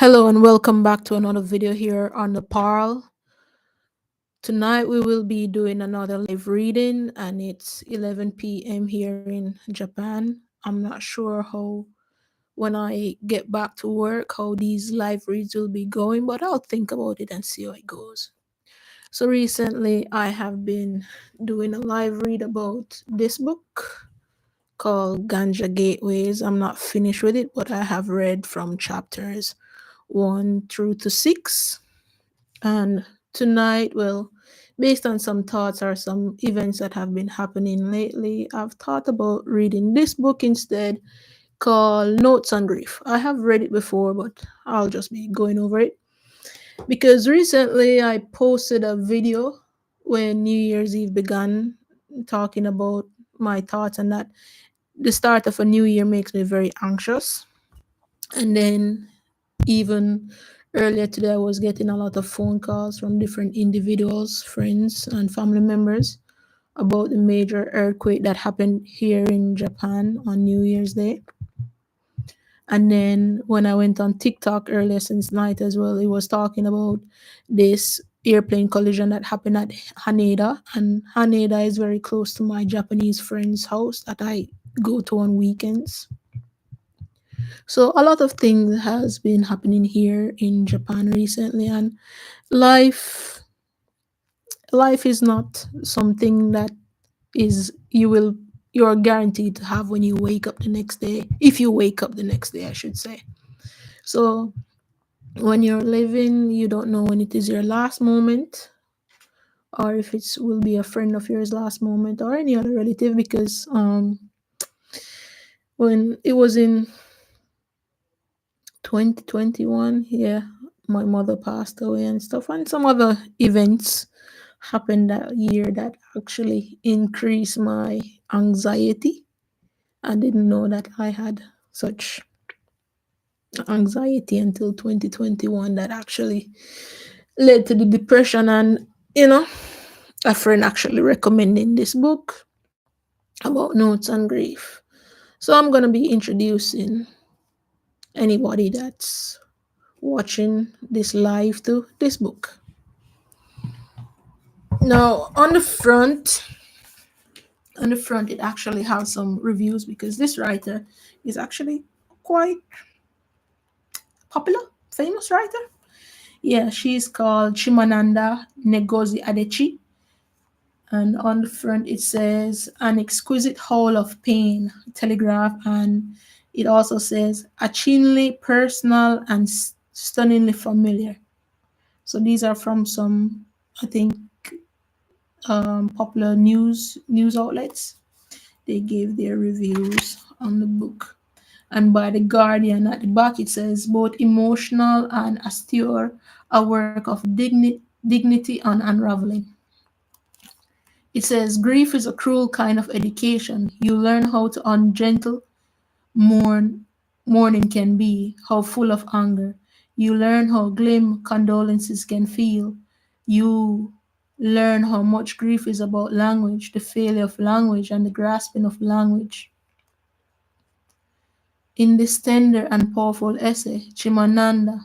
Hello and welcome back to another video here on the Parl. Tonight we will be doing another live reading and it's 11 p.m. here in Japan. I'm not sure how when I get back to work how these live reads will be going, but I'll think about it and see how it goes. So recently I have been doing a live read about this book called Ganja Gateways. I'm not finished with it, but I have read from chapters 1 through to 6. And tonight, well, based on some thoughts or some events that have been happening lately, I've thought about reading this book instead called Notes on Grief. I have read it before, but I'll just be going over it because recently I posted a video when New Year's Eve began talking about my thoughts and that the start of a new year makes me very anxious. And then even earlier today, I was getting a lot of phone calls from different individuals, friends, and family members about the major earthquake that happened here in Japan on New Year's Day. And then when I went on TikTok earlier since night as well, it was talking about this airplane collision that happened at Haneda. And Haneda is very close to my Japanese friend's house that I go to on weekends. So a lot of things has been happening here in Japan recently, and life life is not something that is you're guaranteed to have when you wake up the next day. If you wake up the next day, I should say. So when you're living, you don't know when it is your last moment or if it will be a friend of yours last moment or any other relative because when it was in 2021, yeah, my mother passed away and stuff, and some other events happened that year that actually increased my anxiety. I didn't know that I had such anxiety until 2021 that actually led to the depression. And, you know, a friend actually recommending this book about notes and grief. So I'm going to be introducing anybody that's watching this live to this book. Now, on the front, it actually has some reviews because this writer is actually quite popular, famous writer. Yeah, she's called Chimamanda Ngozi Adichie, and on the front it says an exquisite howl of pain, telegraph, and it also says a keenly personal and stunningly familiar. So these are from some, I think, popular news outlets. They gave their reviews on the book. And by The Guardian at the back, it says both emotional and austere, a work of dignity and unraveling. It says grief is a cruel kind of education. You learn how to ungentle mourning can be, how full of anger. You learn how glim condolences can feel. You learn how much grief is about language, the failure of language, and the grasping of language. In this tender and powerful essay, Chimamanda,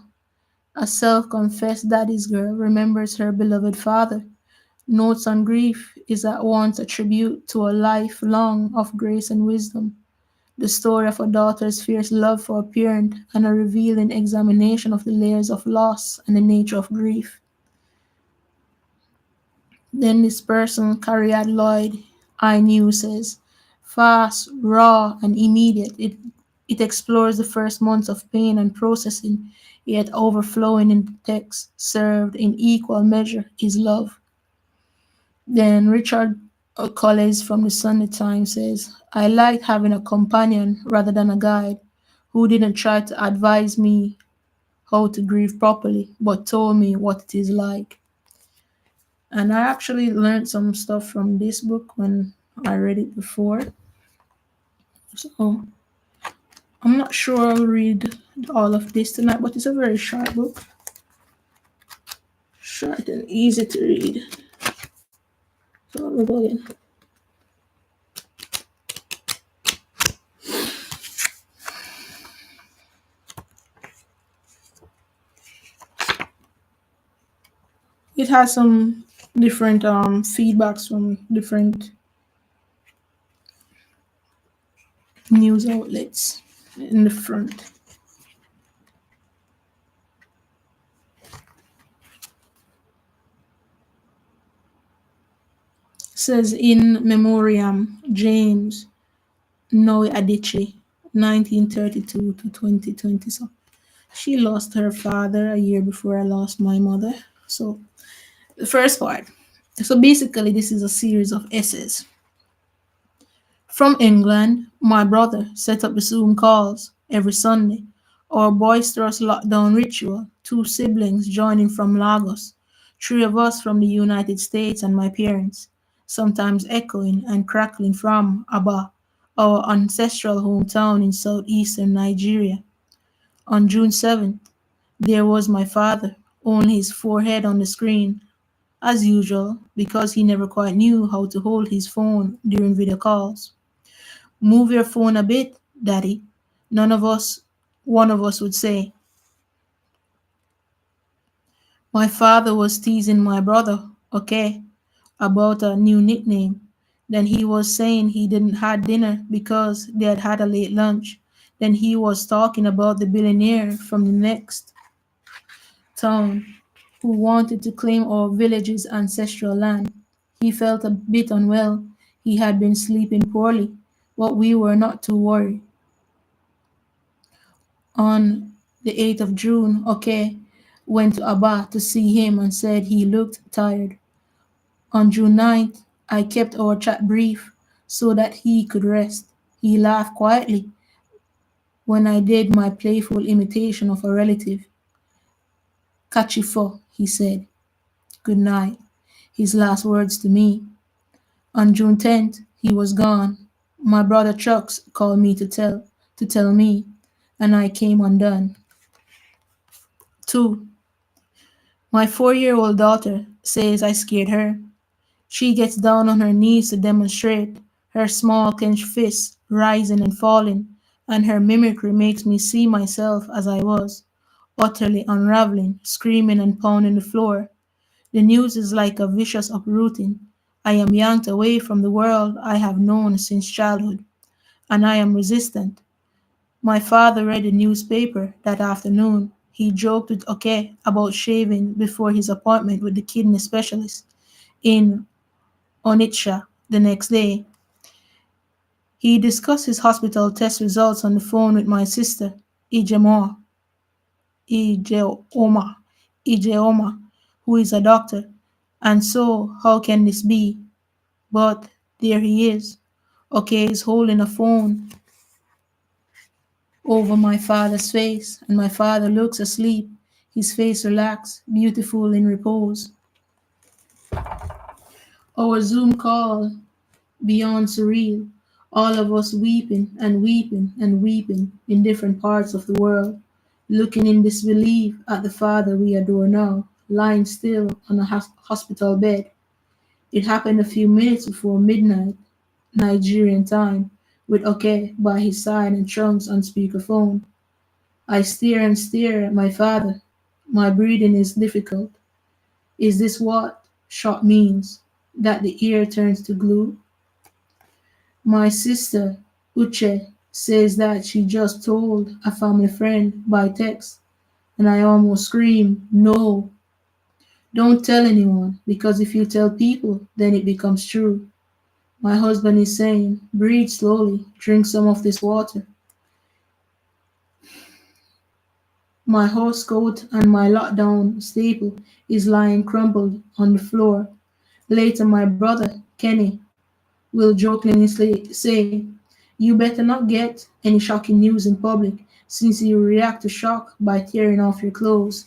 a self-confessed daddy's girl, remembers her beloved father. Notes on Grief is at once a tribute to a life long of grace and wisdom, the story of a daughter's fierce love for a parent, and a revealing examination of the layers of loss and the nature of grief. Then this person, Cariad Lloyd, I knew, says, fast, raw, and immediate. It explores the first months of pain and processing, yet overflowing in the text, served in equal measure, is love. Then Richard Collins from the Sunday Times says, I liked having a companion rather than a guide who didn't try to advise me how to grieve properly, but told me what it is like. And I actually learned some stuff from this book when I read it before. So I'm not sure I'll read all of this tonight, but it's a very short book. Short and easy to read. So let me go again. It has some different feedbacks from different news outlets in the front. Says in memoriam James Noe Adichie, 1932 to 2020. So she lost her father a year before I lost my mother. So the first part. So basically, this is a series of essays. From England, my brother set up the Zoom calls every Sunday. Our boisterous lockdown ritual, two siblings joining from Lagos, three of us from the United States and my parents, sometimes echoing and crackling from Aba, our ancestral hometown in southeastern Nigeria. On June 7th, there was my father, only his forehead on the screen, as usual, because he never quite knew how to hold his phone during video calls. Move your phone a bit, Daddy. None of us, one of us would say. My father was teasing my brother, okay, about a new nickname. Then he was saying he didn't had dinner because they had had a late lunch. Then he was talking about the billionaire from the next town who wanted to claim our village's ancestral land. He felt a bit unwell. He had been sleeping poorly, but we were not too worried. On the 8th of June, Oke went to Aba to see him and said he looked tired. On June 9th, I kept our chat brief so that he could rest. He laughed quietly when I did my playful imitation of a relative. Kachifo, he said. Good night. His last words to me. On June 10th, he was gone. My brother Chucks called me to tell me, and I came undone. 2. My 4-year-old daughter says I scared her. She gets down on her knees to demonstrate, her small clenched fists rising and falling, and her mimicry makes me see myself as I was, utterly unraveling, screaming and pounding the floor. The news is like a vicious uprooting. I am yanked away from the world I have known since childhood, and I am resistant. My father read the newspaper that afternoon. He joked with Oke about shaving before his appointment with the kidney specialist in Onitsha the next day. He discussed his hospital test results on the phone with my sister, Ijeoma, Ijeoma, Ijeoma, who is a doctor. And so, how can this be? But there he is. Okay, is holding a phone over my father's face, and my father looks asleep, his face relaxed, beautiful in repose. Our Zoom call beyond surreal, all of us weeping and weeping and weeping in different parts of the world, looking in disbelief at the father we adore now, lying still on a hospital bed. It happened a few minutes before midnight, Nigerian time, with Oke by his side and Trunks on speakerphone. I stare and stare at my father. My breathing is difficult. Is this what shock means? That the ear turns to glue? My sister, Uche, says that she just told a family friend by text, and I almost scream, no, don't tell anyone, because if you tell people, then it becomes true. My husband is saying, breathe slowly, drink some of this water. My horse coat and my lockdown staple is lying crumpled on the floor. Later, my brother, Kenny, will jokingly say, you better not get any shocking news in public, since you react to shock by tearing off your clothes.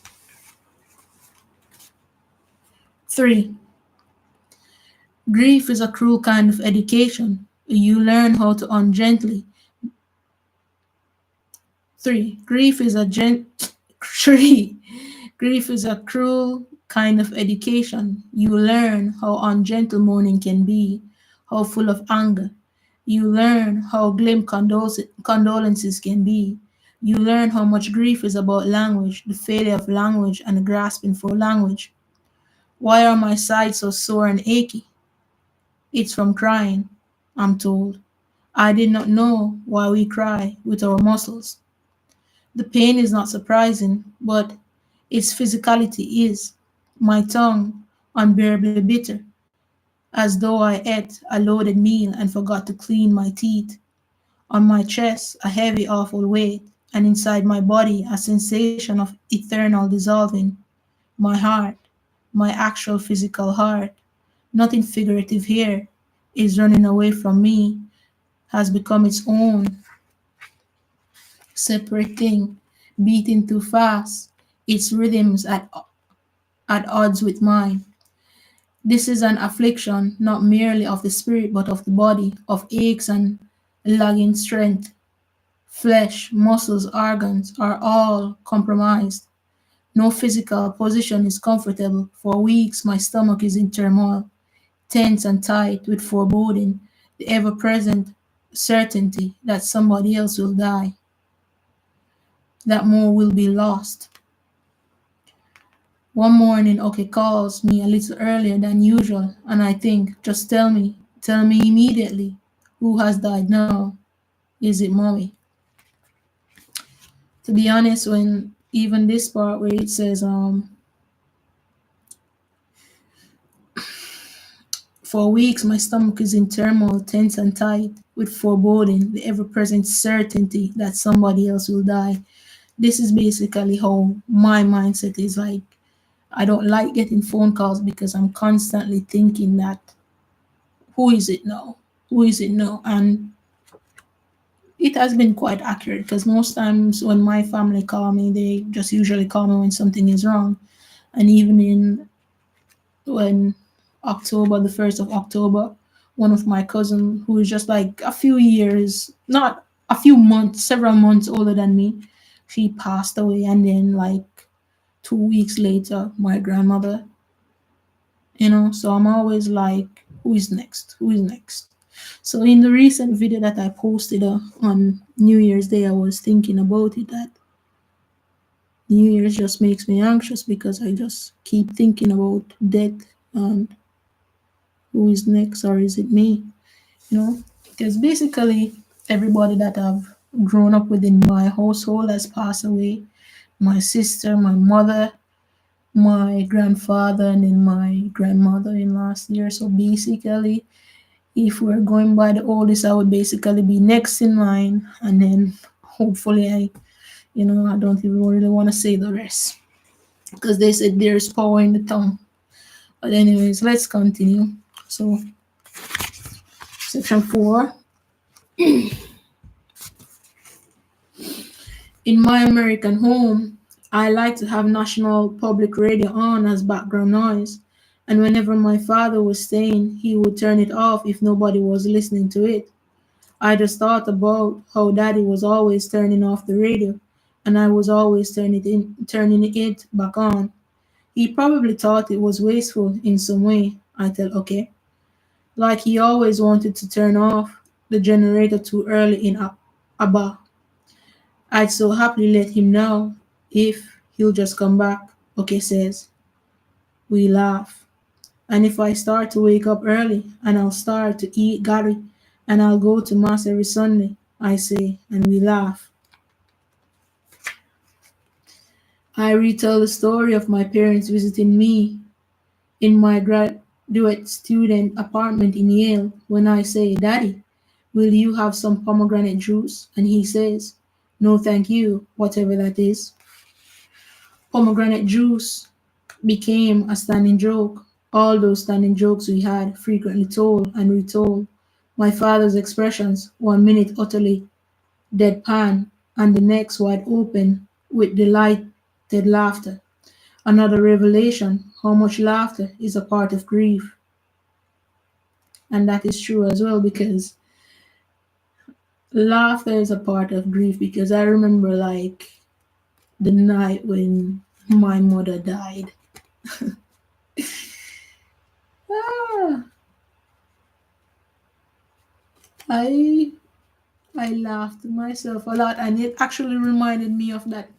3. Grief is a cruel kind of education. You learn how to ungently. 3. Grief is a gen. 3. Grief is a cruel kind of education. You learn how ungentle mourning can be, how full of anger. You learn how glim condolences can be. You learn how much grief is about language, the failure of language, and the grasping for language. Why are my sides so sore and achy? It's from crying, I'm told. I did not know why we cry with our muscles. The pain is not surprising, but its physicality is. My tongue, unbearably bitter, as though I ate a loaded meal and forgot to clean my teeth. On my chest, a heavy, awful weight, and inside my body, a sensation of eternal dissolving. My heart, my actual physical heart, nothing figurative here, is running away from me, has become its own separate thing, beating too fast, its rhythms at odds with mine. This is an affliction not merely of the spirit but of the body, of aches and lagging strength. Flesh, muscles, organs are all compromised. No physical position is comfortable. For weeks, my stomach is in turmoil, tense and tight with foreboding, the ever present certainty that somebody else will die, that more will be lost. One morning, Oke calls me a little earlier than usual, and I think, just tell me immediately. Who has died now? Is it mommy? To be honest, when even this part where it says, for weeks my stomach is in turmoil, tense and tight, with foreboding, the ever present certainty that somebody else will die. This is basically how my mindset is like. I don't like getting phone calls because I'm constantly thinking that who is it now? Who is it now? And it has been quite accurate because most times when my family call me, they just usually call me when something is wrong. And even in when October, the 1st of October, one of my cousin who is just like a few years, not a few months, several months older than me, she passed away. And then like 2 weeks later, my grandmother, so I'm always like, who is next? Who is next? So in the recent video that I posted on New Year's Day, I was thinking about it that New Year's just makes me anxious because I just keep thinking about death and who is next, or is it me? You know, because basically everybody that I've grown up with in my household has passed away. My sister, my mother, my grandfather, and then my grandmother in last year. So basically, if we're going by the oldest, I would basically be next in line, and then hopefully I don't even really want to say the rest because they said there's power in the tongue. But anyways, let's continue. So section 4. In my American home, I like to have national public radio on as background noise, and whenever my father was staying, he would turn it off if nobody was listening to it. I just thought about how daddy was always turning off the radio, and I was always turning it back on. He probably thought it was wasteful in some way, I tell okay. Like he always wanted to turn off the generator too early in Abba. I'd so happily let him know if he'll just come back, okay says. We laugh. And if I start to wake up early and I'll start to eat Gary and I'll go to Mass every Sunday, I say, and we laugh. I retell the story of my parents visiting me in my graduate student apartment in Yale when I say, Daddy, will you have some pomegranate juice? And he says, no, thank you, whatever that is. Pomegranate juice became a standing joke. All those standing jokes we had frequently told and retold. My father's expressions, 1 minute utterly deadpan, and the next wide open with delighted laughter. Another revelation how much laughter is a part of grief. And that is true as well because laughter is a part of grief because I remember like the night when my mother died. Ah, I I laughed to myself a lot and it actually reminded me of that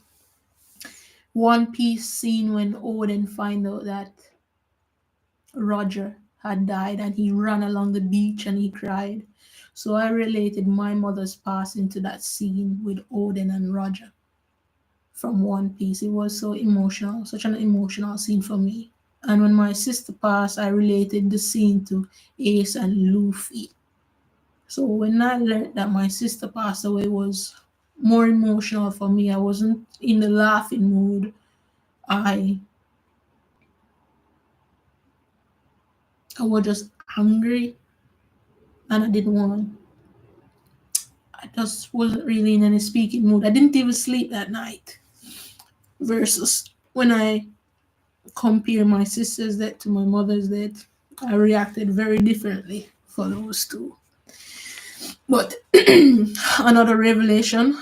One Piece scene when Oden find out that Roger had died and he ran along the beach and he cried. So I related my mother's passing to that scene with Odin and Roger from One Piece. It was so emotional, such an emotional scene for me. And when my sister passed, I related the scene to Ace and Luffy. So when I learned that my sister passed away, it was more emotional for me. I wasn't in the laughing mood. I I was just angry and I didn't want. I just wasn't really in any speaking mood. I didn't even sleep that night. Versus when I compare my sister's death to my mother's death, I reacted very differently for those two. But another revelation,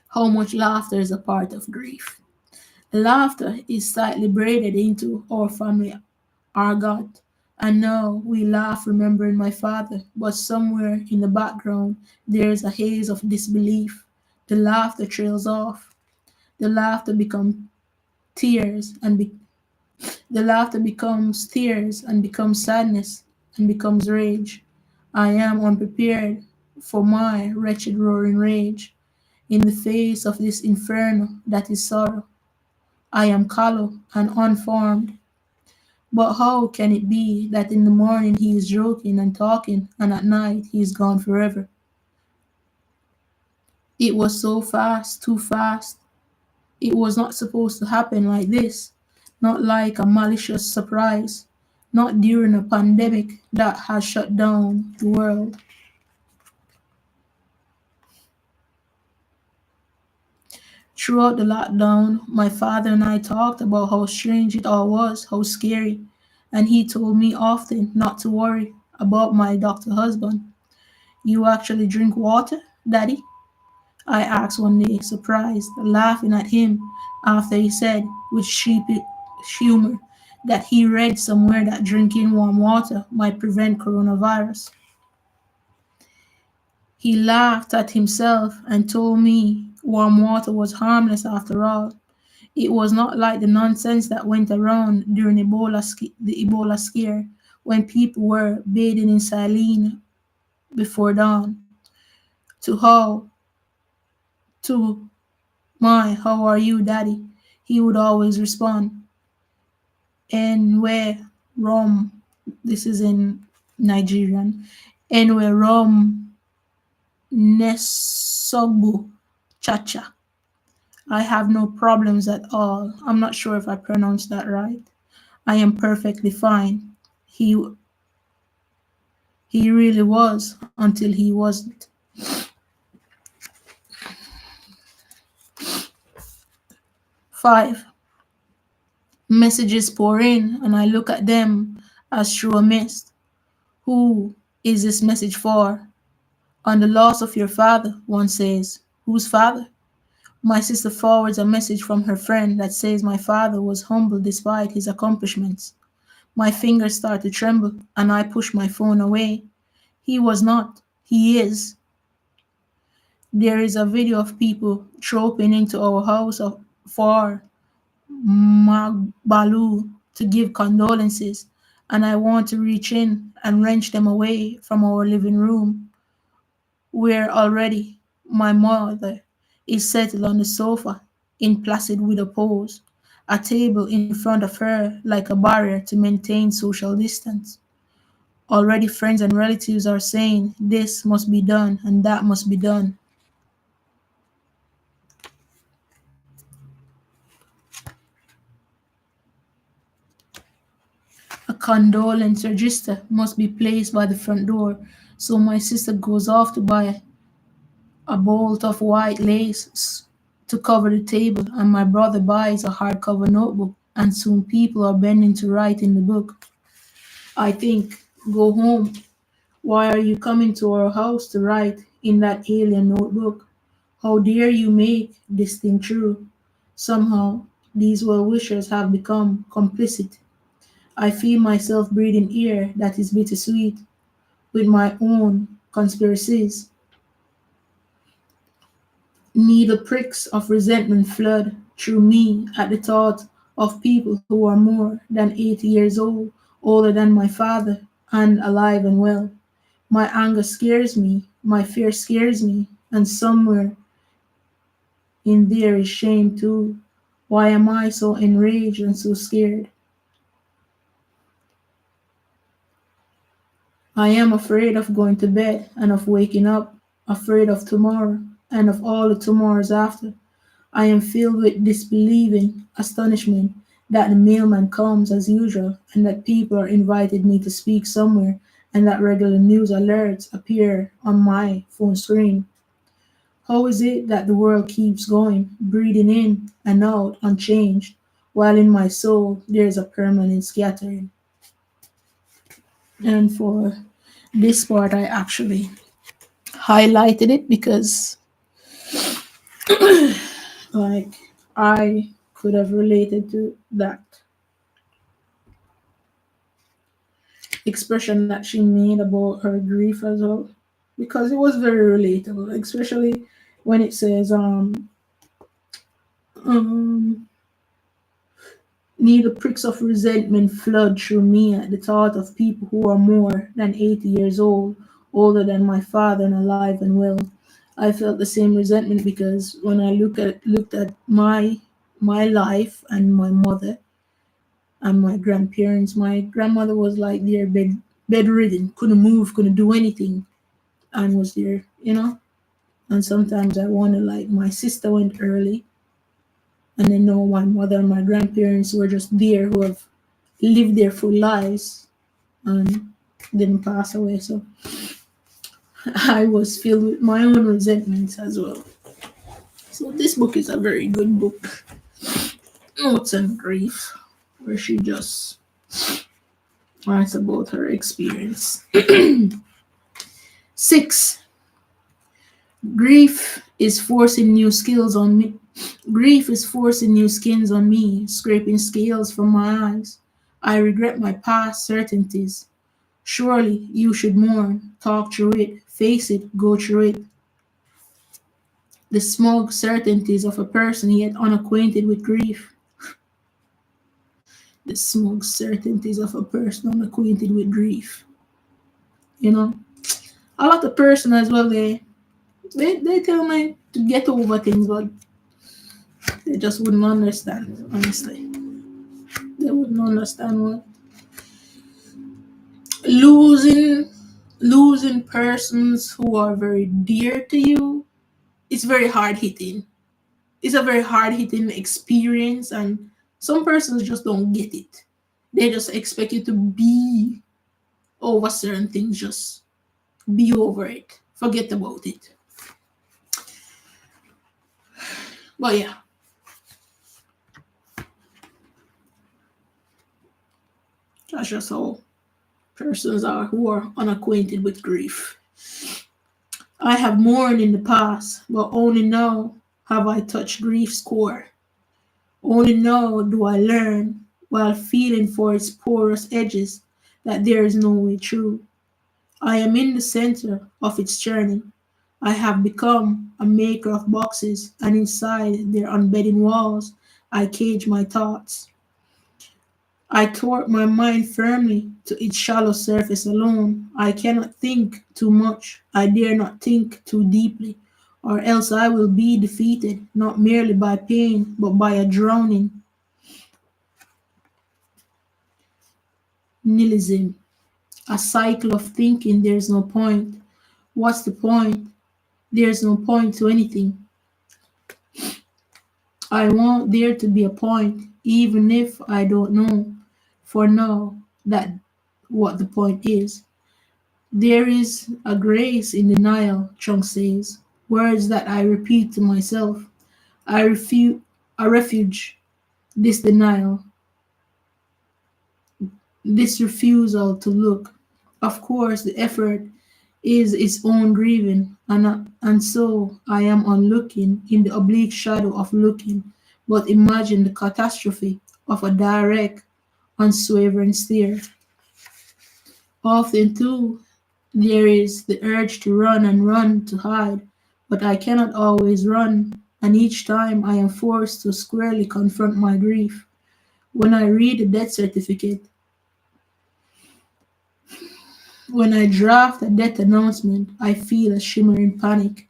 how much laughter is a part of grief. Laughter is slightly braided into our family argot. And now we laugh remembering my father, but somewhere in the background there is a haze of disbelief. The laughter trails off. The laughter becomes tears and the laughter becomes tears and becomes sadness and becomes rage. I am unprepared for my wretched roaring rage. In the face of this inferno that is sorrow, I am callow and unformed. But how can it be that in the morning he is joking and talking, and at night he is gone forever? It was so fast, too fast. It was not supposed to happen like this, not like a malicious surprise, not during a pandemic that has shut down the world. Throughout the lockdown, my father and I talked about how strange it all was, how scary, and he told me often not to worry about my doctor husband. You actually drink water, Daddy? I asked one day, surprised, laughing at him after he said, with sheepish humor, that he read somewhere that drinking warm water might prevent coronavirus. He laughed at himself and told me warm water was harmless after all. It was not like the nonsense that went around during the Ebola scare when people were bathing in saline before dawn. To how, to my, how are you, Daddy? He would always respond, and where Rom, this is in Nigerian, and where Rom Nesogbu Chacha. I have no problems at all. I'm not sure if I pronounced that right. I am perfectly fine. He he really was until he wasn't. 5. Messages pour in and I look at them as through a mist. Who is this message for? On the loss of your father, one says. Whose father? My sister forwards a message from her friend that says my father was humble despite his accomplishments. My fingers start to tremble and I push my phone away. He was not. He is. There is a video of people trooping into our house for Magbalu to give condolences, and I want to reach in and wrench them away from our living room, where already my mother is settled on the sofa in placid widow pose, a table in front of her like a barrier to maintain social distance. Already friends and relatives are saying this must be done and that must be done. A condolence register must be placed by the front door, so my sister goes off to buy a bolt of white lace to cover the table, and my brother buys a hardcover notebook, and soon people are bending to write in the book. I think, go home. Why are you coming to our house to write in that alien notebook? How dare you make this thing true? Somehow, these well wishers have become complicit. I feel myself breathing air that is bittersweet with my own conspiracies. Needle pricks of resentment flood through me at the thought of people who are more than 80 years old, older than my father, and alive and well. My anger scares me, my fear scares me, and somewhere in there is shame too. Why am I so enraged and so scared? I am afraid of going to bed and of waking up, afraid of tomorrow and of all the tomorrows after. I am filled with disbelieving astonishment that the mailman comes as usual and that people are invited me to speak somewhere and that regular news alerts appear on my phone screen. How is it that the world keeps going, breathing in and out unchanged, while in my soul there is a permanent scattering? And for this part, I actually highlighted it because, like, I could have related to that expression that she made about her grief as well, because it was very relatable, especially when it says, um, neither pricks of resentment flood through me at the thought of people who are more than 80 years old, older than my father and alive and well. I felt the same resentment because when I looked at my life and my mother and my grandparents, my grandmother was like there bedridden, couldn't move, couldn't do anything, and was there, you know. And sometimes I wonder, like, my sister went early, and I know my mother and my grandparents were just there who have lived their full lives and didn't pass away. So I was filled with my own resentments as well. So this book is a very good book, Notes and Grief, where she just writes about her experience. 6. Grief is forcing new skills on me. Grief is forcing new skins on me, scraping scales from my eyes. I regret my past certainties. Surely you should mourn, talk through it, face it, go through it. The smug certainties of a person yet unacquainted with grief. The smug certainties of a person unacquainted with grief. You know, a lot of person as well. They tell me to get over things, but they just wouldn't understand. Honestly, they wouldn't understand what losing losing persons who are very dear to you. It's very hard hitting. It's a very hard hitting experience, and some persons just don't get it. They just expect you to be over certain things. Just be over it. Forget about it. But yeah, that's just how persons are who are unacquainted with grief. I have mourned in the past, but only now have I touched grief's core. Only now do I learn, while feeling for its porous edges, that there is no way through. I am in the center of its churning. I have become a maker of boxes, and inside their unbedding walls, I cage my thoughts. I thwart my mind firmly to its shallow surface alone. I cannot think too much. I dare not think too deeply, or else I will be defeated, not merely by pain, but by a drowning nihilism, a cycle of thinking there's no point. What's the point? There's no point to anything. I want there to be a point, even if I don't know for now that what the point is. There is a grace in denial, Chung says, words that I repeat to myself. I refuge this denial, this refusal to look. Of course, the effort is its own grieving, and so I am unlooking in the oblique shadow of looking. But imagine the catastrophe of a direct, unswerving stare. Often, too, there is the urge to run and run to hide, but I cannot always run, and each time I am forced to squarely confront my grief. When I read the death certificate, when I draft a death announcement, I feel a shimmering panic.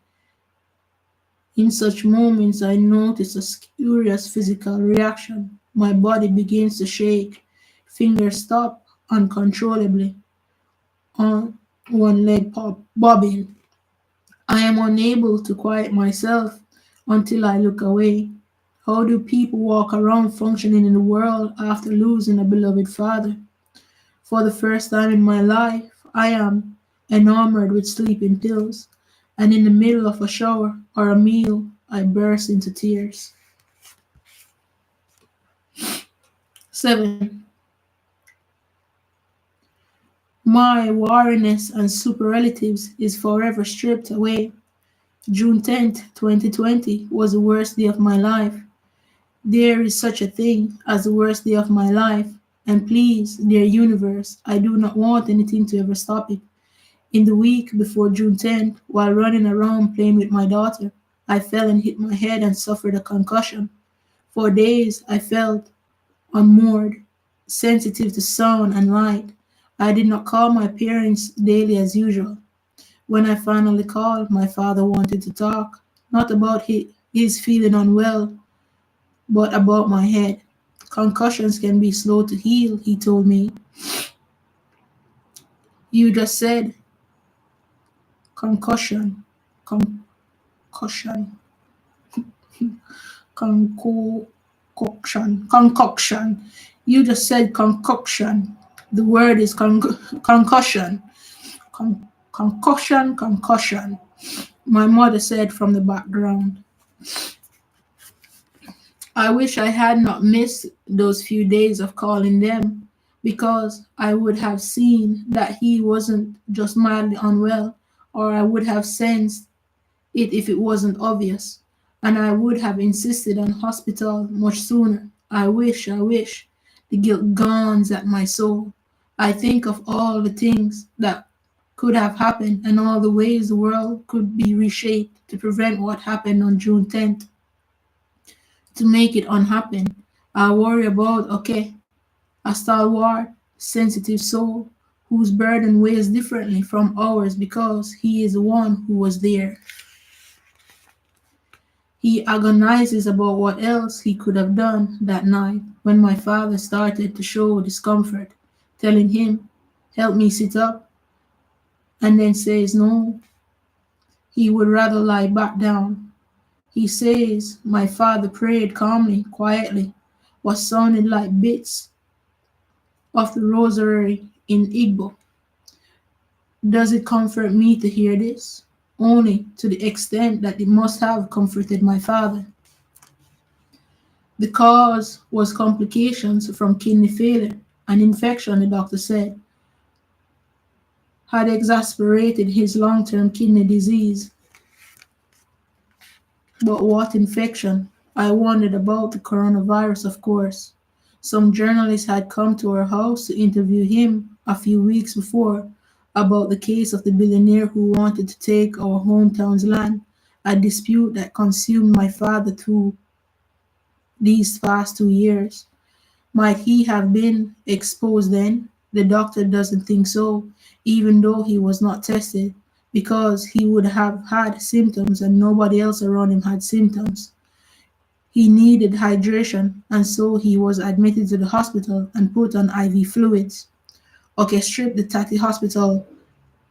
In such moments, I notice a curious physical reaction. My body begins to shake, fingers stop uncontrollably on one leg bobbing. I am unable to quiet myself until I look away. How do people walk around functioning in the world after losing a beloved father? For the first time in my life, I am enamored with sleeping pills, and in the middle of a shower or a meal, I burst into tears. 7. My wariness and superlatives is forever stripped away. June 10th, 2020 was the worst day of my life. There is such a thing as the worst day of my life, and please, dear universe, I do not want anything to ever stop it. In the week before June 10th, while running around playing with my daughter, I fell and hit my head and suffered a concussion. For days, I felt unmoored, sensitive to sound and light. I did not call my parents daily as usual. When I finally called, my father wanted to talk, not about his feeling unwell, but about my head. Concussions can be slow to heal, he told me. You just said concussion, concussion, concoction. You just said concoction. The word is concussion. Concussion. My mother said from the background. I wish I had not missed those few days of calling them, because I would have seen that he wasn't just mildly unwell, or I would have sensed it if it wasn't obvious, and I would have insisted on hospital much sooner. I wish. The guilt gnaws at my soul. I think of all the things that could have happened and all the ways the world could be reshaped to prevent what happened on June 10th, to make it unhappen. I worry about, okay, a stalwart, sensitive soul whose burden weighs differently from ours because he is the one who was there. He agonizes about what else he could have done that night when my father started to show discomfort, telling him, help me sit up, and then says no, he would rather lie back down. He says my father prayed calmly, quietly, what sounded like bits of the rosary in Igbo. Does it comfort me to hear this? Only to the extent that it must have comforted my father. The cause was complications from kidney failure. An infection, the doctor said, had exacerbated his long-term kidney disease. But what infection? I wondered about the coronavirus, of course. Some journalists had come to our house to interview him a few weeks before about the case of the billionaire who wanted to take our hometown's land, a dispute that consumed my father through these past 2 years. Might he have been exposed then? The doctor doesn't think so, even though he was not tested, because he would have had symptoms and nobody else around him had symptoms. He needed hydration, and so he was admitted to the hospital and put on IV fluids. Okay, strip the tatty hospital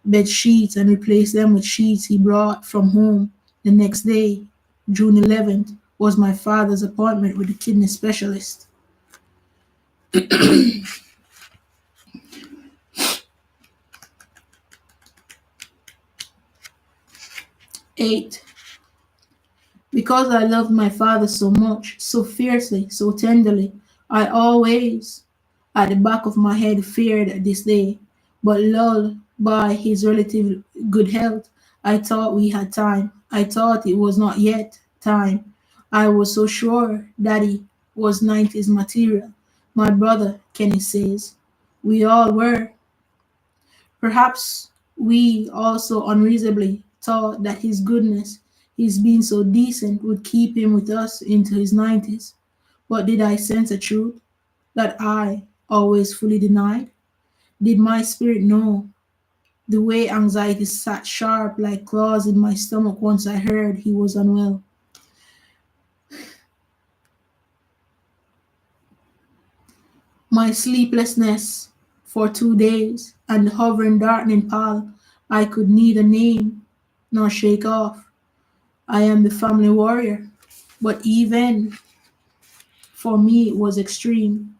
bed sheets and replace them with sheets he brought from home. The next day, June 11th, was my father's appointment with the kidney specialist. 8. Because I loved my father so much, so fiercely, so tenderly, I always, at the back of my head, feared this day. But lulled by his relative good health, I thought we had time. I thought it was not yet time. I was so sure Daddy was 90s material. My brother, Kenny says. We all were. Perhaps we also unreasonably thought that his goodness, his being so decent, would keep him with us into his 90s. But did I sense a truth? that I always fully denied? Did my spirit know the way anxiety sat sharp like claws in my stomach once I heard he was unwell? My sleeplessness for 2 days and the hovering darkening pall I could neither name nor shake off. I am the family warrior, but even for me it was extreme.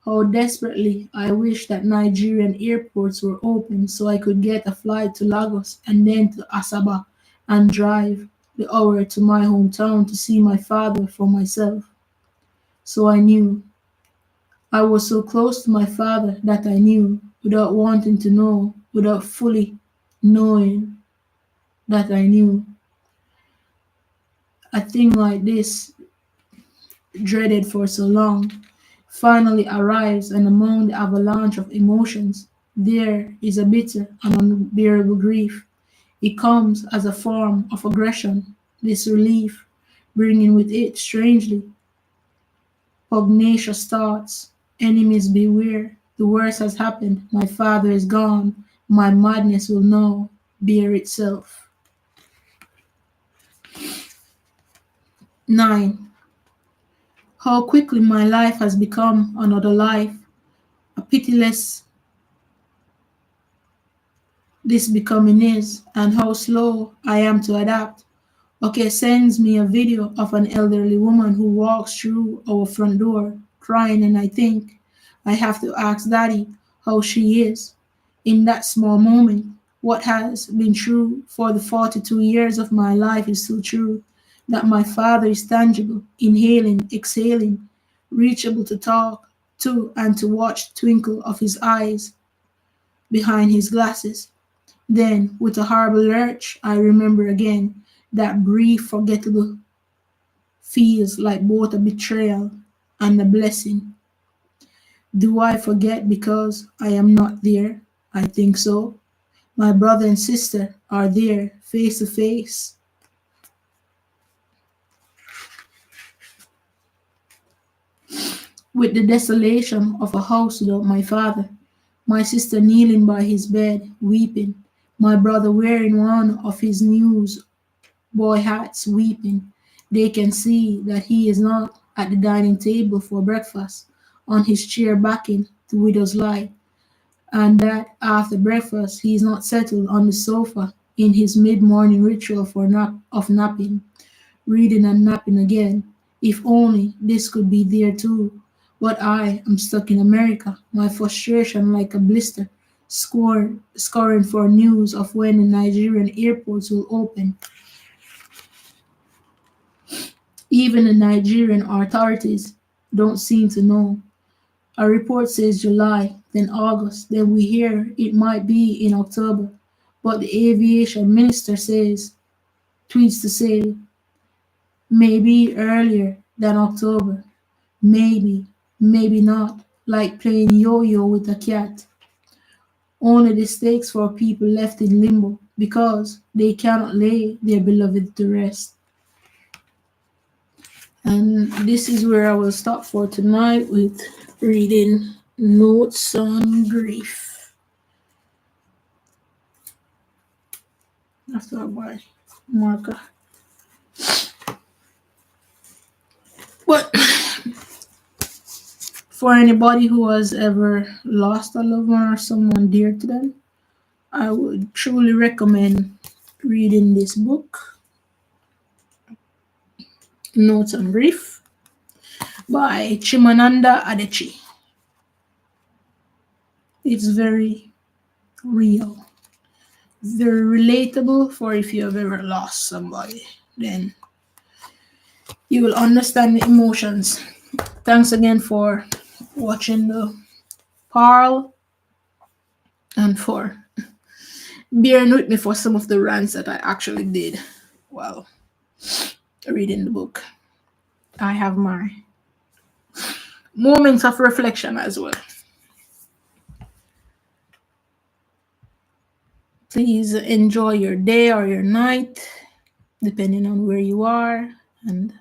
How desperately I wish that Nigerian airports were open so I could get a flight to Lagos and then to Asaba and drive the hour to my hometown to see my father for myself. So I knew. I was so close to my father that I knew, without wanting to know, without fully knowing that I knew. A thing like this, dreaded for so long, finally arrives, and among the avalanche of emotions, there is a bitter and unbearable grief. It comes as a form of aggression, this relief, bringing with it, strangely, pugnacious thoughts. Enemies beware, the worst has happened, my father is gone, my madness will now bear itself. 9. How quickly my life has become another life, a pitiless this becoming is, and how slow I am to adapt. Okay sends me a video of an elderly woman who walks through our front door crying, and I think I have to ask Daddy how she is. In that small moment, what has been true for the 42 years of my life is so true that my father is tangible, inhaling, exhaling, reachable to talk to and to watch the twinkle of his eyes behind his glasses. Then, with a horrible lurch, I remember again that brief, forgettable feels like both a betrayal and a blessing. Do I forget because I am not there? I think so. My brother and sister are there, face to face, with the desolation of a house without my father. My sister kneeling by his bed, weeping. My brother wearing one of his news boy hats, weeping. They can see that he is not at the dining table for breakfast, on his chair backing the widow's light, and that after breakfast he is not settled on the sofa in his mid-morning ritual of napping, reading and napping again. If only this could be there too. But I am stuck in America, my frustration like a blister, scoring for news of when the Nigerian airports will open. Even the Nigerian authorities don't seem to know. A report says July, then August, then we hear it might be in October. But the aviation minister tweets to say, maybe earlier than October. Maybe, maybe not. Like playing yo-yo with a cat. Only the stakes for people left in limbo because they cannot lay their beloved to rest. And this is where I will stop for tonight with reading Notes on Grief. After by marker. But for anybody who has ever lost a loved one or someone dear to them, I would truly recommend reading this book, Notes on Grief, by Chimamanda Adichie. It's very real, very relatable for if you have ever lost somebody, then you will understand the emotions. Thanks again for watching the Parl and for bearing with me for some of the rants that I actually did while reading the book. I have my moments of reflection as well. Please enjoy your day or your night, depending on where you are, and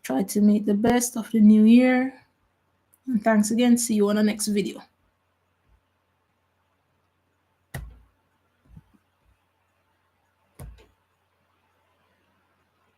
try to make the best of the new year. And thanks again. See you on the next video.